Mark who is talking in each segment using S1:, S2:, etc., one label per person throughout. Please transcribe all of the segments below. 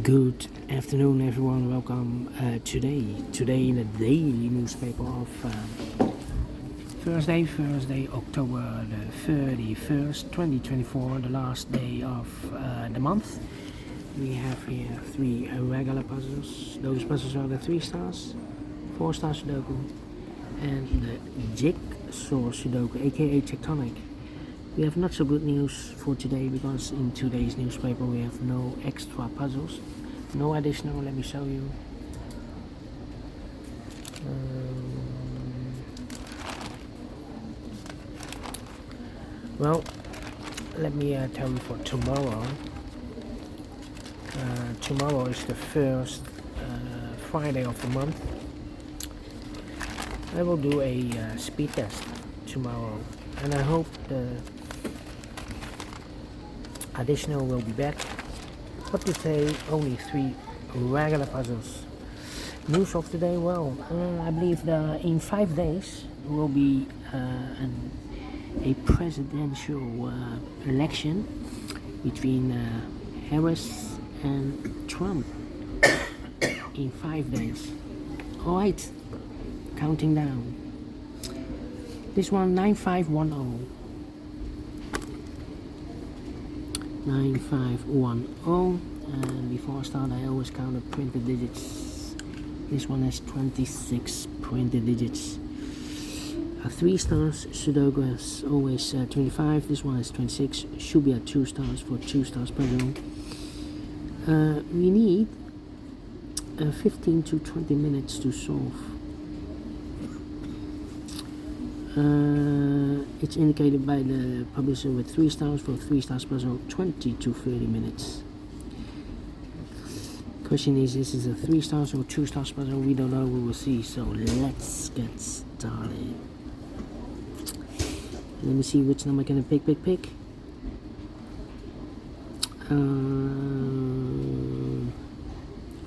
S1: Good afternoon, everyone. Welcome today in the daily newspaper of Thursday, October the 31st, 2024, the last day of the month. We have here three regular puzzles. Those puzzles are the 3 stars, 4 stars Sudoku, and the Jigsaw Sudoku, aka Tectonic. We have not so good news for today because in today's newspaper we have no extra puzzles, no additional. Let me show you. Well, let me tell you for tomorrow. Tomorrow is the first Friday of the month. I will do a speed test tomorrow, and I hope the additional will be back. But today only 3 regular puzzles. News of today, well, I believe in 5 days will be a presidential election between Harris and Trump in 5 days. Alright, counting down. This one 9510. 9510, and before I start I always count the printed digits. This one has 26 printed digits. A 3 stars Sudoku has always 25. This one has 26. Should be at 2 stars for 2 stars puzzle. We need 15 to 20 minutes to solve. It's indicated by the publisher with 3 stars for 3 stars puzzle, 20 to 30 minutes. Question is, this is a 3 stars or 2 stars puzzle? We don't know, we will see. So let's get started. Let me see which number can I pick. 5,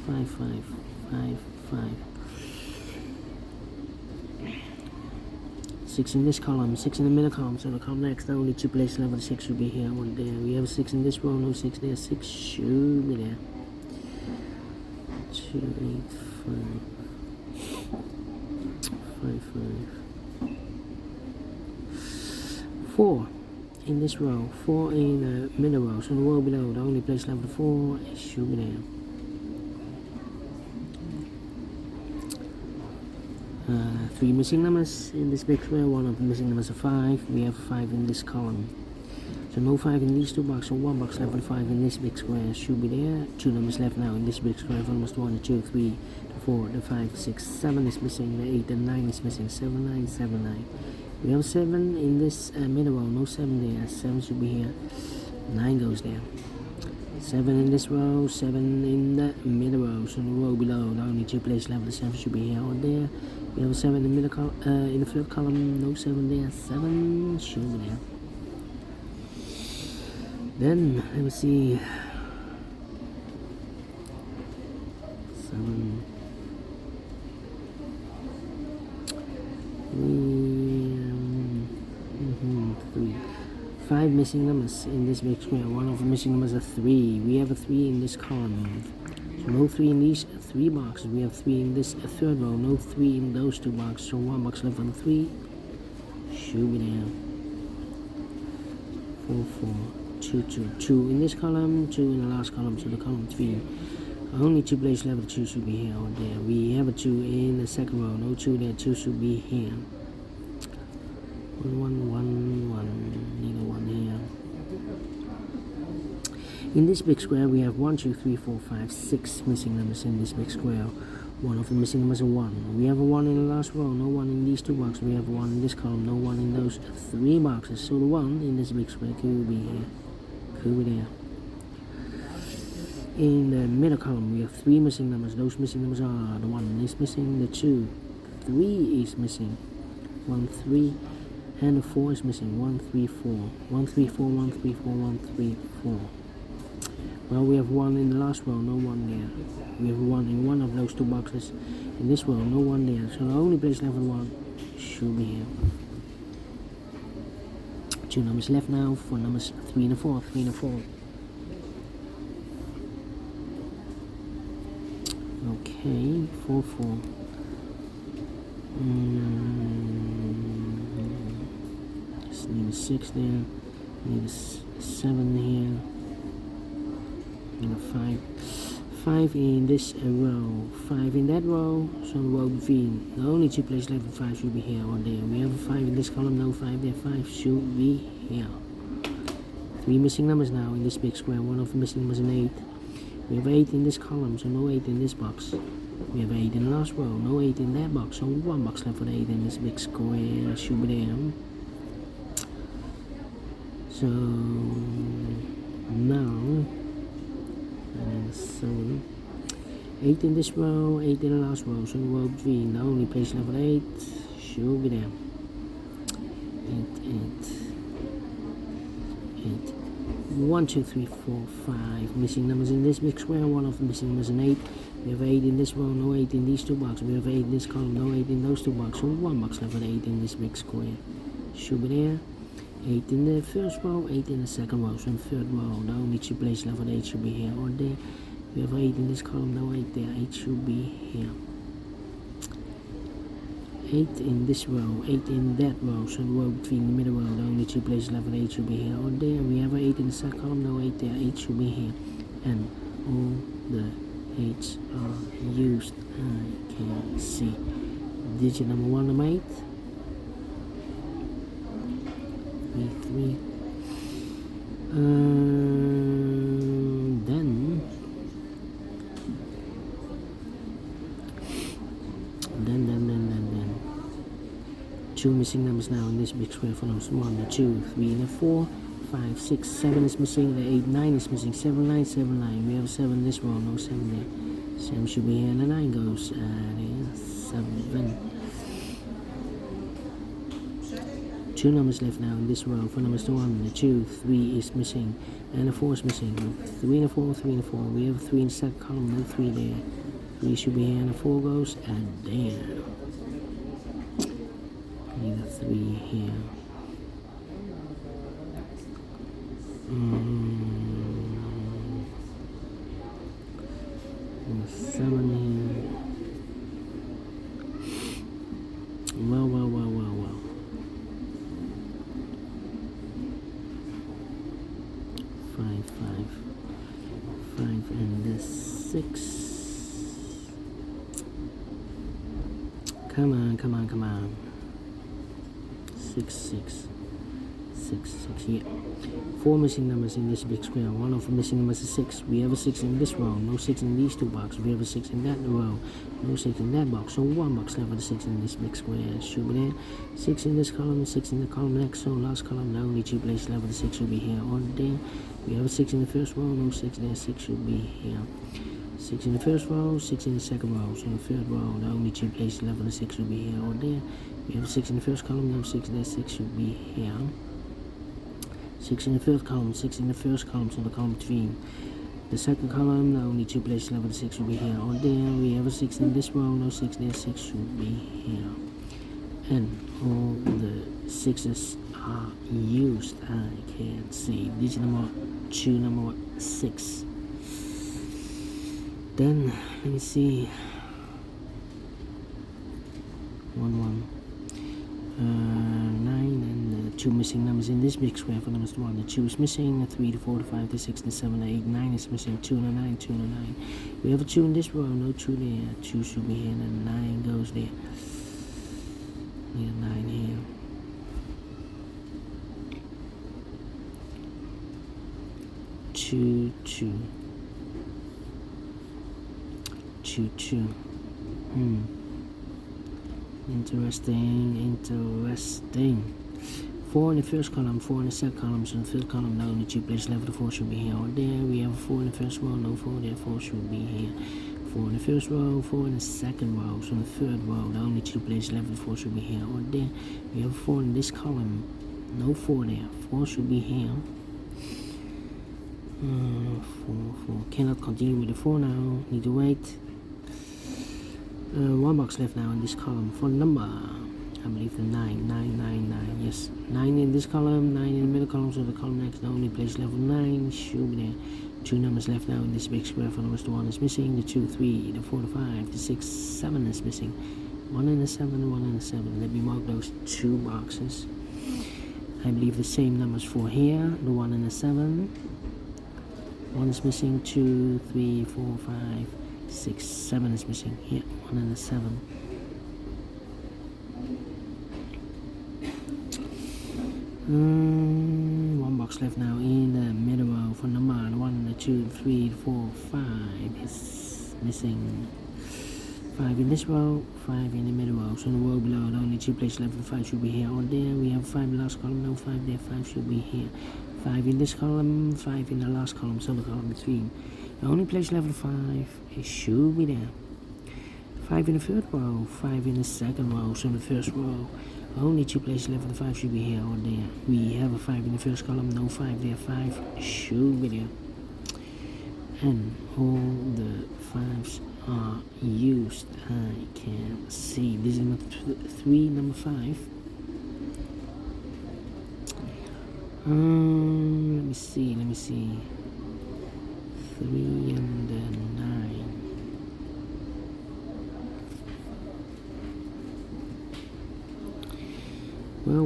S1: 5, 5, 5. 6 in this column, 6 in the middle column, so the column next, only 2 places left. 6 should be here, 1 there. We have a 6 in this row, no 6 there, 6 should be there. 2, 8, 5, 5, 4 in this row, 4 in the middle row, so the row below, the only place left 4, it should be there. 3 missing numbers in this big square, 1 of the missing numbers are 5. We have 5 in this column. So no 5 in these 2 boxes, so 1 box left with 5 in this big square should be there. 2 numbers left now in this big square, almost 1, 2, 3, 4, 5, 6, 7 is missing, the 8 and 9 is missing, 7, 9, 7, 9. We have 7 in this middle row, no 7 there, 7 should be here, 9 goes there. 7 in this row, 7 in the middle row, so the row below, the only 2 places left, the 7 should be here or there. We have a 7 in the middle column, in the third column, no 7 there, 7 should be there. Then, let me see, 7, 3, 5 missing numbers in this big square, 1 of the missing numbers are 3. We have a 3 in this column. No 3 in these 3 boxes. We have 3 in this third row. No 3 in those 2 boxes. So 1 box left on 3. Should be there. 4, 4, 2, 2. 2 in this column. 2 in the last column. So the column 3. Only 2 places left. 2 should be here or there. We have a 2 in the second row. No 2 there. 2 should be here. 1, 1, 1, 1. Need a 1 here. In this big square we have 1, 2, 3, 4, 5, 6 missing numbers in this big square. 1 of the missing numbers are 1. We have a 1 in the last row, no 1 in these 2 boxes. We have 1 in this column, no 1 in those 3 boxes. So the 1 in this big square could be here, could be there. In the middle column we have 3 missing numbers. Those missing numbers are the 1 is missing, the 2, 3 is missing, 1, 3, and the 4 is missing. 1, 3, 4, 1, 3, 4, 1, 3, 4, 1, 3, 4. Well, we have 1 in the last row, no 1 there. We have 1 in one of those 2 boxes. In this row, no 1 there. So the only place left with 1 should be here. 2 numbers left now for numbers 3 and 4. 3 and 4. Okay, 4 4. Just need a 6 there. Need a 7 here. Need a 5. 5 in this row. 5 in that row. So row between. The only two places left with 5 should be here or there. We have a 5 in this column. No 5 there. 5 should be here. 3 missing numbers now in this big square. One of the missing numbers is an 8. We have 8 in this column, so no 8 in this box. We have 8 in the last row, no 8 in that box, so 1 box left with 8 in this big square. Should be there. So now, 7. 8 in this row, 8 in the last row, so row between. The only place left with 8 should be there. 8. 1, 2, 3, 4, 5 missing numbers in this big square. One of the missing numbers is an 8. We have 8 in this row, no 8 in these two boxes. We have 8 in this column, no 8 in those two boxes. So 1 box left with 8 in this big square. Should be there. 8 in the first row, 8 in the second row. So in the third row, the only two places left with 8 should be here or there. We have 8 in this column, no 8 there. 8 should be here. 8 in this row, 8 in that row, so the row between the middle row, the only two places left with 8 should be here or there. We have 8 in the second column, no 8 there. 8 should be here. And all the 8s are used. I can see digit number 1 number 8. 3. Then 2 missing numbers now in this big square for numbers 1, 2, 3, and 4. 5, 6, 7 is missing. The 8, 9 is missing. 7, 9, 7, 9. We have 7 in this row, no 7 there. 7 should be here, and the 9 goes there. 7. 2 numbers left now in this row for numbers 1, the 2, 3 is missing, and the 4 is missing. 3 and a 4, 3 and a 4. We have 3 in the second column, no 3 there. 3 should be here, and the 4 goes, and there. Need a 3 here. 7 here. Well. 5 and the 6. Come on. 6, yeah. 4 missing numbers in this big square. One of the missing numbers is 6. We have a 6 in this row, no 6 in these two boxes. We have a 6 in that row, no 6 in that box. So 1 box left with a 6 in this big square. Should be there. 6 in this column, 6 in the column next. So last column, the only 2 places left with a 6 should be here or there. We have a 6 in the first row, no 6 there. 6 should be here. 6 in the first row, 6 in the second row. So in the third row, the only 2 places left with a 6 should be here or there. We have a 6 in the first column, no 6 there. 6 should be here. 6 in the third column, 6 in the first column, so the column between. The second column, the only 2 places left with a 6 should be here or there. We have a 6 in this row, no 6 there. 6 should be here. And all the 6s are used. I can see digit number 2, number 6. Then let me see. 1, 9 and 2 missing numbers in this big square for numbers 1. The 2 is missing. The 3, the 4, the 5, the 6, the 7, the 8, 9 is missing. 2 and a 9, 2 and a 9. We have a 2 in this row, no 2 there. 2 should be here, and then 9 goes there. Need a 9 here. 2, 2. 2, 2. Interesting. 4 in the first column, 4 in the second column, so in the third column, the only 2 places left with the 4 should be here or there. We have a 4 in the first row, no 4 there. 4 should be here. 4 in the first row, 4 in the second row, so in the third row, the only 2 places left with the 4 should be here or there. We have a 4 in this column, no 4 there. 4 should be here. 4. Cannot continue with the 4 now. Need to wait. 1 box left now in this column for number, I believe the 9. Yes, 9 in this column, 9 in the middle column, so the column next, the only place left with 9 should be there. 2 numbers left now in this big square. For numbers, the 1 is missing, the 2, 3, the 4, the 5, the 6, 7 is missing. 1 and a 7, 1 and a 7. Let me mark those 2 boxes. I believe the same numbers for here, the 1 and a 7. 1 is missing, 2, 3, 4, 5, 6, 7 is missing. Here, 1 and a 7. One box left now in the middle row for number 1, 2, 3, 4, 5 is missing. 5 in this row, 5 in the middle row. So in the row below, the only 2 places left for 5 should be here or there. We have 5 in the last column, no 5 there, 5 should be here. 5 in this column, 5 in the last column, so the column between. The only place left for 5, it should be there. 5 in the third row, 5 in the second row, so in the first row. Only 2 places left for the 5 should be here or there. We have a 5 in the first column, no 5 there, 5 should be there. And all the 5s are used. I can see. This is number 3, number 5. Let me see. 3 and 9. Well.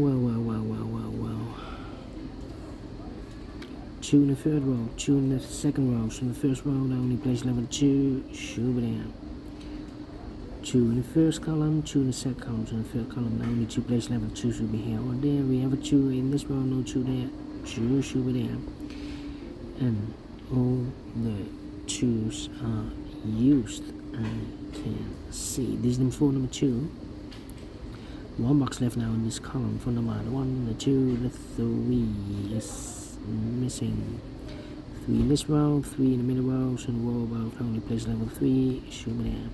S1: 2 in the third row, 2 in the second row. So in the first row, the only place level 2 should be there. 2 in the first column, 2 in the second column. So in the third column, the only 2 place level 2 should be here or there. We have a 2 in this row, no 2 there. 2 should be there. And all the 2s are used. I can see. This is number 4, number 2. 1 box left now in this column for number 1, the 2, the 3 is missing. 3 in this row, 3 in the middle row, so the row above only place level 3 should be there.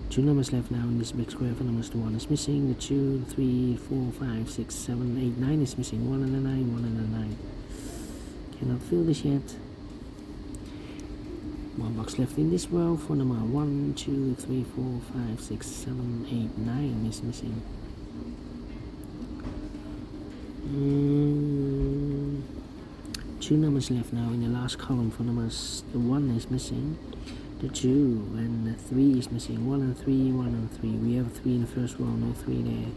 S1: 2 numbers left now in this big square for numbers, the 1 is missing, the 2, the 3, 4, 5, 6, 7, 8, 9 is missing. 1 and a 9, 1 and a 9. Cannot fill this yet. 1 box left in this row for number 1, 2, 3, 4, 5, 6, 7, 8, 9 is missing. 2 numbers left now in the last column for numbers. The 1 is missing, the 2 and the 3 is missing. 1 and 3, 1 and 3. We have a 3 in the first row, no 3 there.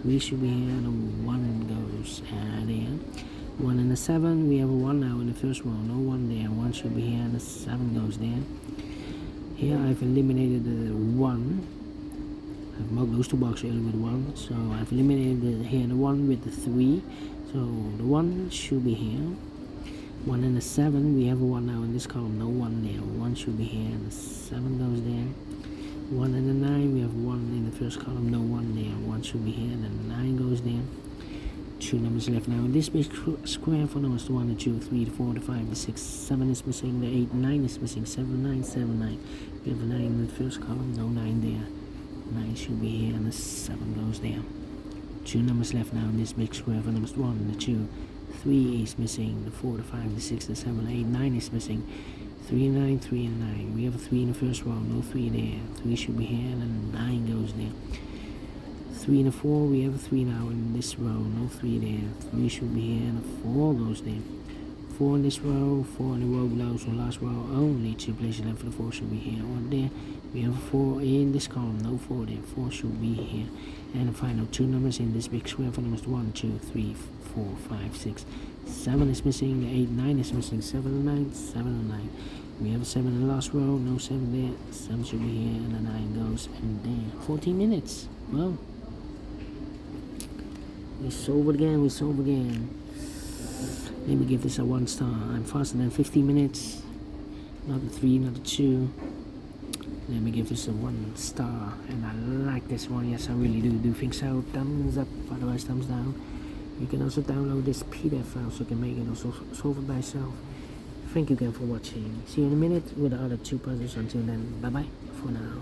S1: 3 should be here, and a 1 goes there. 1 and a 7, we have a 1 now in the first row, no 1 there. 1 should be here, and a 7 goes there. Here I've eliminated the 1. I've marked those 2 boxes earlier with 1, so I've eliminated here the 1 with the 3. So the 1 should be here. 1 and a 7, we have a 1 now in this column, no 1 there. 1 should be here, and the 7 goes there. 1 and a 9, we have 1 in the first column, no 1 there. 1 should be here, and the 9 goes there. 2 numbers left now in this big square for numbers, the 1, the 2, 3, the 4, the 5, the 6, 7 is missing, the 8, 9 is missing. 7, 9, 7, 9. We have a 9 in the first column, no 9 there. 9 should be here, and the 7 goes there. 2 numbers left now in this big square for numbers, 1, the 2, 3 is missing, the 4, the 5, the 6, the 7, 8, 9 is missing. 3 and 9, 3 and 9. We have a 3 in the first row, no 3 there. 3 should be here, and 9 goes there. 3 and a 4, we have a 3 now in this row, no 3 there. 3 should be here, and a 4 goes there. 4 in this row, 4 in the row below, so last row, only 2 places left for the 4 should be here or there. We have a 4 in this column, no 4 there. 4 should be here. And the final 2 numbers in this big square for numbers 1, 2, 3, 4, 5, 6, 7 is missing, the 8, 9 is missing. 7 and 9, 7 and 9. We have a 7 in the last row, no 7 there. 7 should be here, and the 9 goes in there. 14 minutes. Well, we solve again. Let me give this a 1 star. I'm faster than 15 minutes. Not a 3, not a 2. Let me give this a 1 star. And I like this one. Yes, I really do think so. Thumbs up, otherwise thumbs down. You can also download this PDF file so you can make it also solve it by yourself. Thank you again for watching. See you in a minute with the other 2 puzzles. Until then, bye bye for now.